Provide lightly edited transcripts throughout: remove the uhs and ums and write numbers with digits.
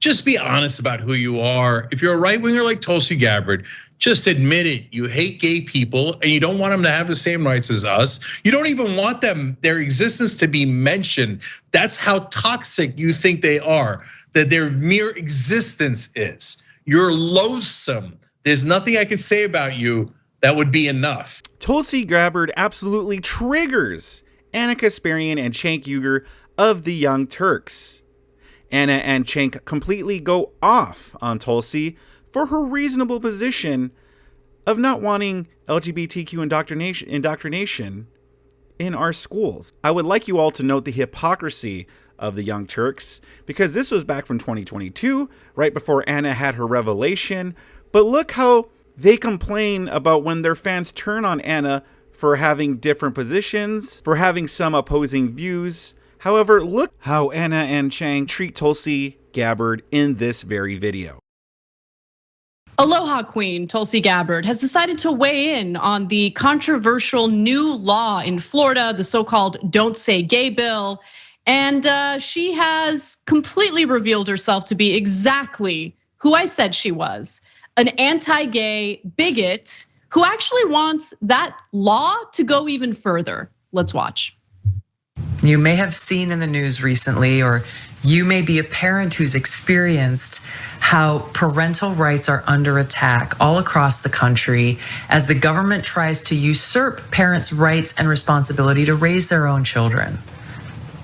just be honest about who you are. If you're a right winger like Tulsi Gabbard, just admit it. You hate gay people and you don't want them to have the same rights as us. You don't even want their existence to be mentioned. That's how toxic you think they are, that their mere existence is. You're loathsome. There's nothing I can say about you that would be enough. Tulsi Gabbard absolutely triggers Anna Kasparian and Cenk Uygur of the Young Turks. Anna and Cenk completely go off on Tulsi for her reasonable position of not wanting LGBTQ indoctrination in our schools. I would like you all to note the hypocrisy of the Young Turks, because this was back from 2022, right before Anna had her revelation. But look how they complain about when their fans turn on Anna for having different positions, for having some opposing views. However, look how Anna and Cenk treat Tulsi Gabbard in this very video. Aloha Queen Tulsi Gabbard has decided to weigh in on the controversial new law in Florida, the so-called Don't Say Gay bill. And she has completely revealed herself to be exactly who I said she was, an anti-gay bigot who actually wants that law to go even further. Let's watch. You may have seen in the news recently, or you may be a parent who's experienced how parental rights are under attack all across the country as the government tries to usurp parents' rights and responsibility to raise their own children.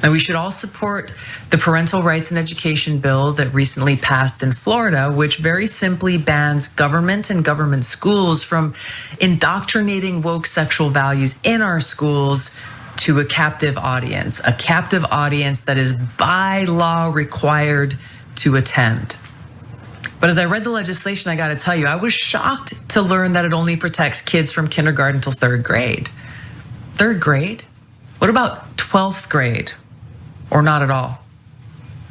Now, we should all support the Parental Rights and Education bill that recently passed in Florida, which very simply bans government and government schools from indoctrinating woke sexual values in our schools to a captive audience that is by law required to attend. But as I read the legislation, I gotta tell you, I was shocked to learn that it only protects kids from kindergarten till 3rd grade. 3rd grade? What about 12th grade? Or not at all?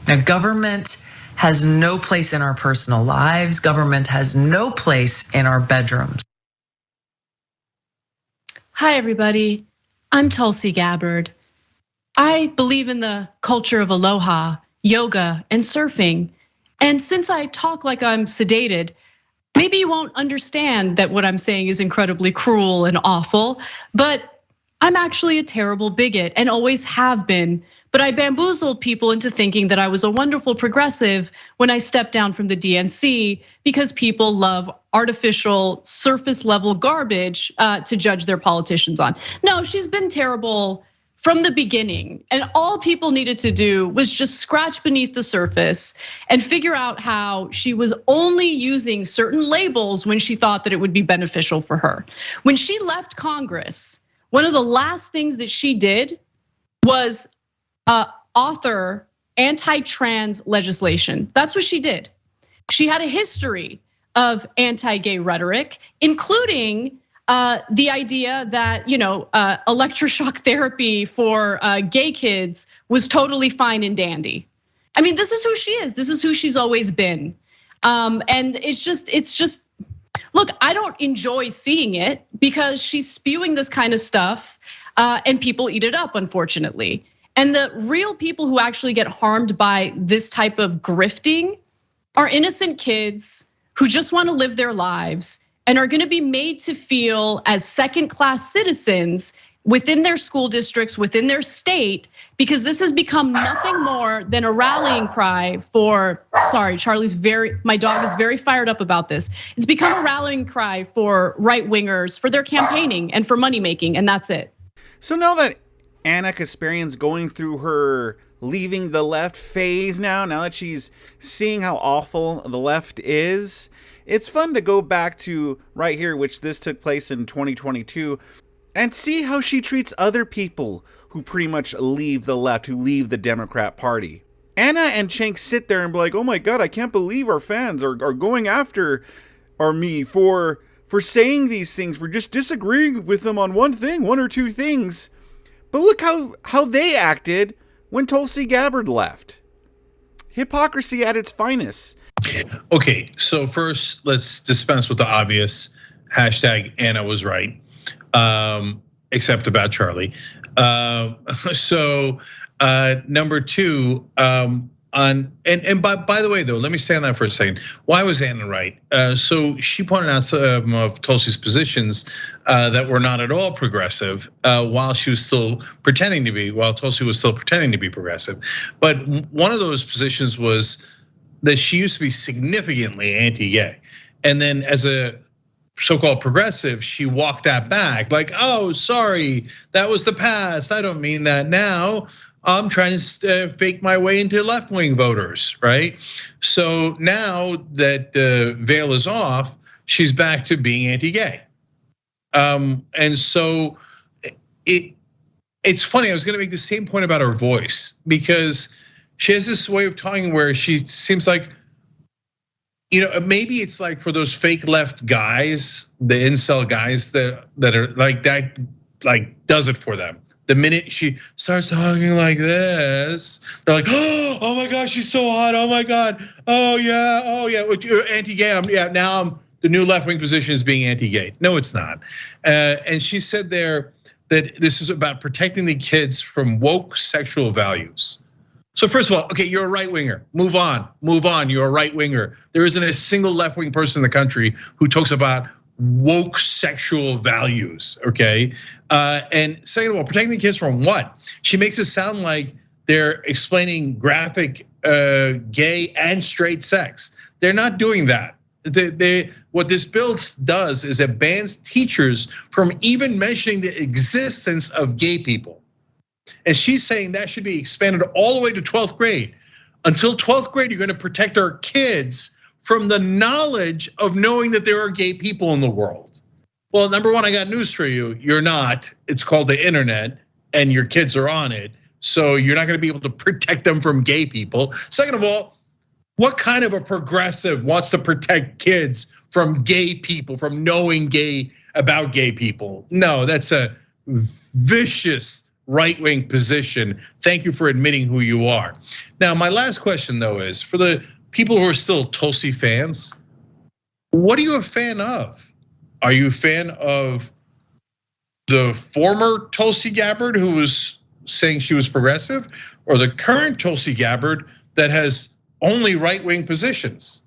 Now, government has no place in our personal lives. Government has no place in our bedrooms. Hi, everybody. I'm Tulsi Gabbard. I believe in the culture of aloha, yoga, and surfing. And since I talk like I'm sedated, maybe you won't understand that what I'm saying is incredibly cruel and awful, but I'm actually a terrible bigot and always have been. But I bamboozled people into thinking that I was a wonderful progressive when I stepped down from the DNC because people love artificial surface level garbage to judge their politicians on. No, she's been terrible from the beginning. And all people needed to do was just scratch beneath the surface and figure out how she was only using certain labels when she thought that it would be beneficial for her. When she left Congress, one of the last things that she did was author anti-trans legislation. That's what she did. She had a history of anti-gay rhetoric, including the idea that electroshock therapy for gay kids was totally fine and dandy. I mean, this is who she is. This is who she's always been. And it's just, look, I don't enjoy seeing it because she's spewing this kind of stuff and people eat it up, unfortunately. And the real people who actually get harmed by this type of grifting are innocent kids who just want to live their lives and are going to be made to feel as second-class citizens within their school districts, within their state, because this has become nothing more than a rallying cry for, sorry, my dog is very fired up about this. It's become a rallying cry for right-wingers, for their campaigning and for money making, and that's it. So now that Anna Kasparian's going through her leaving the left phase now that she's seeing how awful the left is, it's fun to go back to right here, which this took place in 2022, and see how she treats other people who pretty much leave the left, who leave the Democrat Party. Anna and Cenk sit there and be like, oh my God, I can't believe our fans are going after me for saying these things, for just disagreeing with them on one or two things. But look how they acted when Tulsi Gabbard left. Hypocrisy at its finest. Okay, so first let's dispense with the obvious. Hashtag Anna was right, except about Charlie. Number two, And by the way, though, let me stay on that for a second. Why was Anna right? So she pointed out some of Tulsi's positions that were not at all progressive, while she was still pretending to be, while Tulsi was still pretending to be progressive. But one of those positions was that she used to be significantly anti-gay, and then as a so-called progressive, she walked that back, like, oh, sorry, that was the past. I don't mean that now. I'm trying to fake my way into left-wing voters, right? So now that the veil is off, she's back to being anti-gay. And so it's funny, I was gonna make the same point about her voice, because she has this way of talking where she seems like, maybe it's like for those fake left guys, the incel guys that are like that, like does it for them. The minute she starts talking like this, they're like, oh my gosh, she's so hot. Oh my God. Oh yeah. Anti-gay. Now the new left-wing position is being anti-gay. No, it's not. And she said there that this is about protecting the kids from woke sexual values. So first of all, okay, you're a right winger. Move on. You're a right winger. There isn't a single left-wing person in the country who talks about woke sexual values, okay? And second of all, protecting the kids from what? She makes it sound like they're explaining graphic gay and straight sex. They're not doing that. What this bill does is it bans teachers from even mentioning the existence of gay people. And she's saying that should be expanded all the way to 12th grade. Until 12th grade, you're gonna protect our kids from the knowledge of knowing that there are gay people in the world. Well, number one, I got news for you. You're not. It's called the internet, and your kids are on it. So you're not gonna be able to protect them from gay people. Second of all, what kind of a progressive wants to protect kids from gay people, from knowing about gay people? No, that's a vicious right-wing position. Thank you for admitting who you are. Now, my last question though is, for the people who are still Tulsi fans, what are you a fan of? Are you a fan of the former Tulsi Gabbard who was saying she was progressive, or the current Tulsi Gabbard that has only right-wing positions?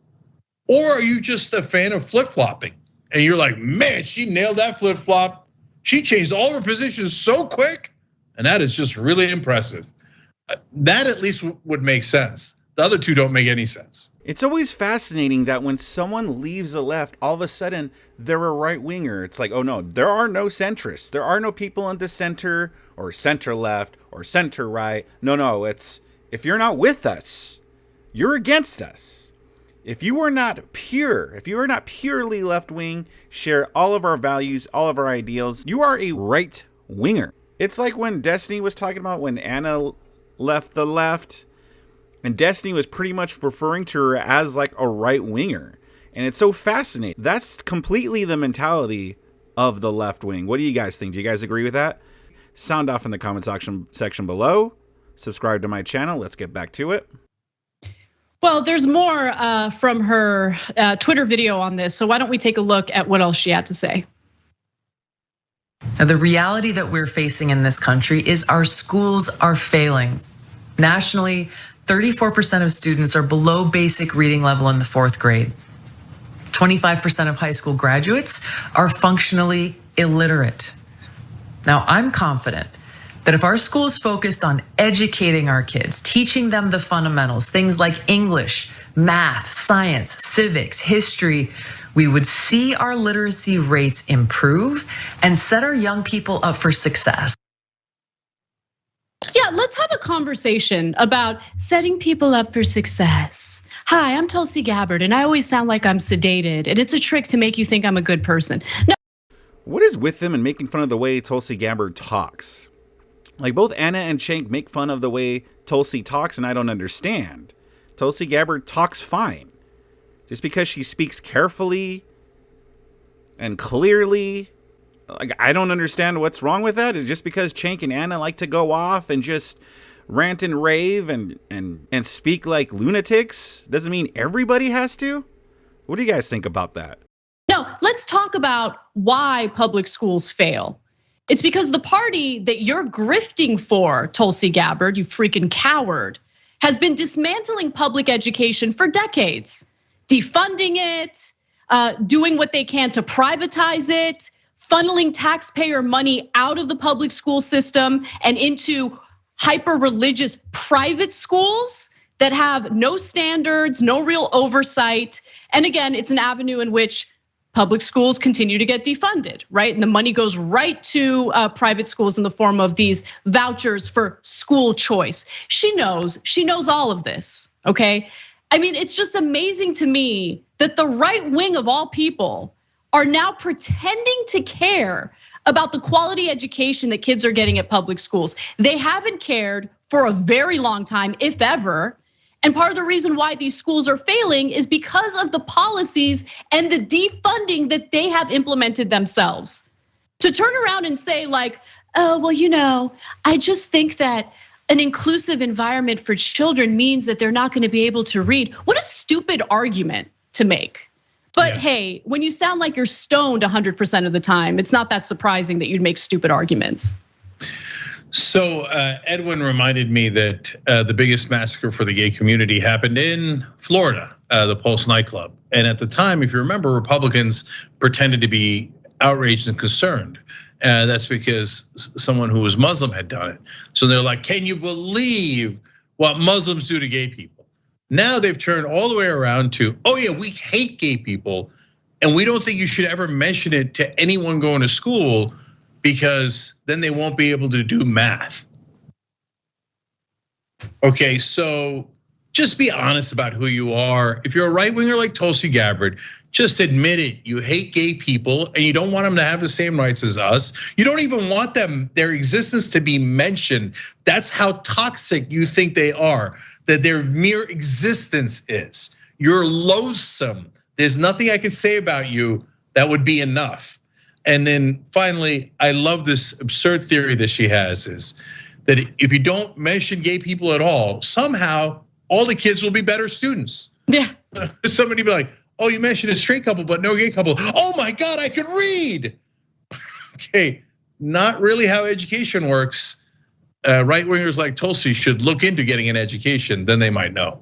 Or are you just a fan of flip-flopping? And you're like, man, she nailed that flip-flop. She changed all her positions so quick, and that is just really impressive. That at least would make sense. The other two don't make any sense. It's always fascinating that when someone leaves the left, all of a sudden they're a right winger. It's like, oh no, there are no centrists. There are no people in the center or center left or center right. No, it's if you're not with us, you're against us. If you are not pure, if you are not purely left wing, share all of our values, all of our ideals, you are a right winger. It's like when Destiny was talking about when Anna left the left, and Destiny was pretty much referring to her as like a right winger. And it's so fascinating. That's completely the mentality of the left wing. What do you guys think? Do you guys agree with that? Sound off in the comment section below. Subscribe to my channel. Let's get back to it. Well, there's more from her Twitter video on this. So why don't we take a look at what else she had to say? Now, the reality that we're facing in this country is our schools are failing. Nationally, 34% of students are below basic reading level in the 4th grade. 25% of high school graduates are functionally illiterate. Now, I'm confident that if our schools focused on educating our kids, teaching them the fundamentals, things like English, math, science, civics, history, we would see our literacy rates improve and set our young people up for success. Yeah, let's have a conversation about setting people up for success. Hi, I'm Tulsi Gabbard, and I always sound like I'm sedated, and it's a trick to make you think I'm a good person. No. What is with them and making fun of the way Tulsi Gabbard talks? Like, both Anna and Cenk make fun of the way Tulsi talks, and I don't understand. Tulsi Gabbard talks fine. Just because she speaks carefully and clearly, like, I don't understand what's wrong with that. It's just because Cenk and Anna like to go off and just rant and rave and speak like lunatics doesn't mean everybody has to. What do you guys think about that? No, let's talk about why public schools fail. It's because the party that you're grifting for, Tulsi Gabbard, you freaking coward, has been dismantling public education for decades, defunding it, doing what they can to privatize it, funneling taxpayer money out of the public school system and into hyper-religious private schools that have no standards, no real oversight. And again, it's an avenue in which public schools continue to get defunded, right? And the money goes right to private schools in the form of these vouchers for school choice. She knows all of this, okay? I mean, it's just amazing to me that the right wing of all people are now pretending to care about the quality education that kids are getting at public schools. They haven't cared for a very long time, if ever. And part of the reason why these schools are failing is because of the policies and the defunding that they have implemented themselves. To turn around and say like, oh, well, I just think that an inclusive environment for children means that they're not gonna be able to read. What a stupid argument to make. But hey, when you sound like you're stoned 100% of the time, it's not that surprising that you'd make stupid arguments. So Edwin reminded me that the biggest massacre for the gay community happened in Florida, the Pulse nightclub. And at the time, if you remember, Republicans pretended to be outraged and concerned. That's because someone who was Muslim had done it. So they're like, can you believe what Muslims do to gay people? Now they've turned all the way around to, oh yeah, we hate gay people. And we don't think you should ever mention it to anyone going to school because then they won't be able to do math. Okay, so just be honest about who you are. If you're a right winger like Tulsi Gabbard, just admit it. You hate gay people and you don't want them to have the same rights as us. You don't even want their existence to be mentioned. That's how toxic you think they are, that their mere existence is. You're loathsome. There's nothing I could say about you that would be enough. And then finally, I love this absurd theory that she has is that if you don't mention gay people at all, somehow all the kids will be better students. Yeah. Somebody be like, oh, you mentioned a straight couple, but no gay couple. Oh my God, I can read. Okay, not really how education works. Right wingers like Tulsi should look into getting an education, then they might know.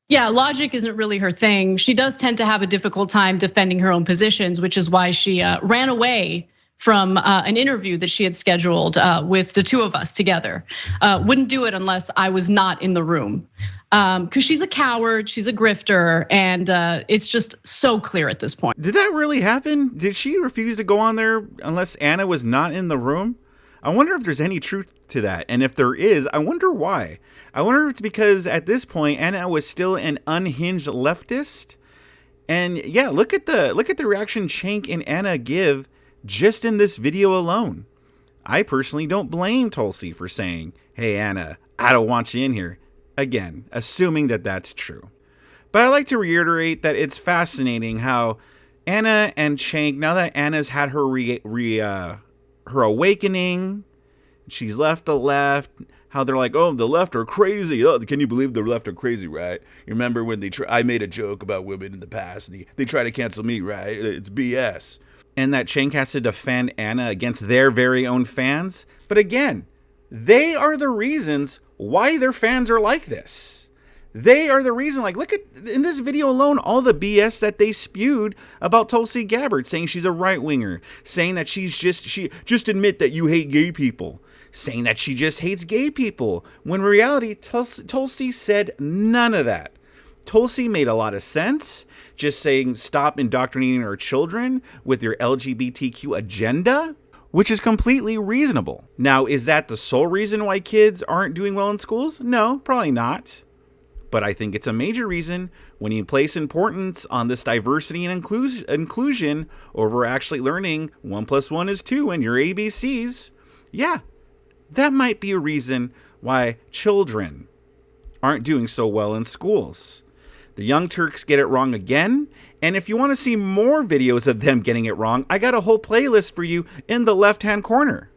Yeah, logic isn't really her thing. She does tend to have a difficult time defending her own positions, which is why she ran away from an interview that she had scheduled with the two of us together. Wouldn't do it unless I was not in the room. Because she's a coward, she's a grifter, and it's just so clear at this point. Did that really happen? Did she refuse to go on there unless Anna was not in the room? I wonder if there's any truth to that. And if there is, I wonder why. I wonder if it's because at this point, Anna was still an unhinged leftist. And yeah, look at the reaction Cenk and Anna give just in this video alone. I personally don't blame Tulsi for saying, hey, Anna, I don't want you in here. Again, assuming that that's true. But I like to reiterate that it's fascinating how Anna and Cenk, now that Anna's had her her awakening, she's left the left, how they're like, oh, the left are crazy. Oh, can you believe the left are crazy, right? You remember when I made a joke about women in the past, and they try to cancel me, right? It's BS. And that Cenk has to defend Anna against their very own fans. But again, they are the reasons why their fans are like this. They are the reason, like, look at, in this video alone, all the BS that they spewed about Tulsi Gabbard, saying she's a right winger, saying that she just admit that you hate gay people, saying that she just hates gay people, when in reality, Tulsi said none of that. Tulsi made a lot of sense, just saying stop indoctrinating our children with your LGBTQ agenda, which is completely reasonable. Now, is that the sole reason why kids aren't doing well in schools? No, probably not. But I think it's a major reason when you place importance on this diversity and inclusion over actually learning 1 + 1 is 2 and your ABCs. Yeah, that might be a reason why children aren't doing so well in schools. The Young Turks get it wrong again. And if you want to see more videos of them getting it wrong, I got a whole playlist for you in the left-hand corner.